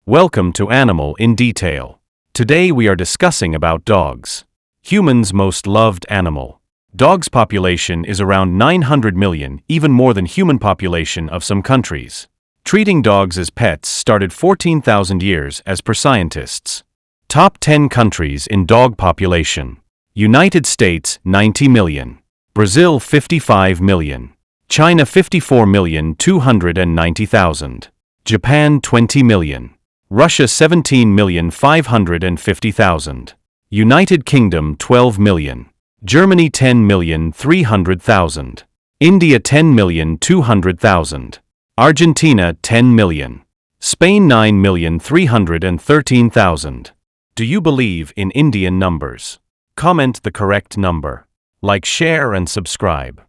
Welcome to Animal in Detail. Today we are discussing about dogs. Humans' most loved animal. Dogs' population is around 900 million, even more than human population of some countries. Treating dogs as pets started 14,000 years as per scientists. Top 10 countries in dog population. United States 90 million. Brazil 55 million. China 54,290,000. Japan 20 million. Russia 17,550,000. United Kingdom 12 million. Germany 10,300,000. India 10,200,000. Argentina 10 million. Spain 9,313,000. Do you believe in Indian numbers? Comment the correct number. Like, share and subscribe.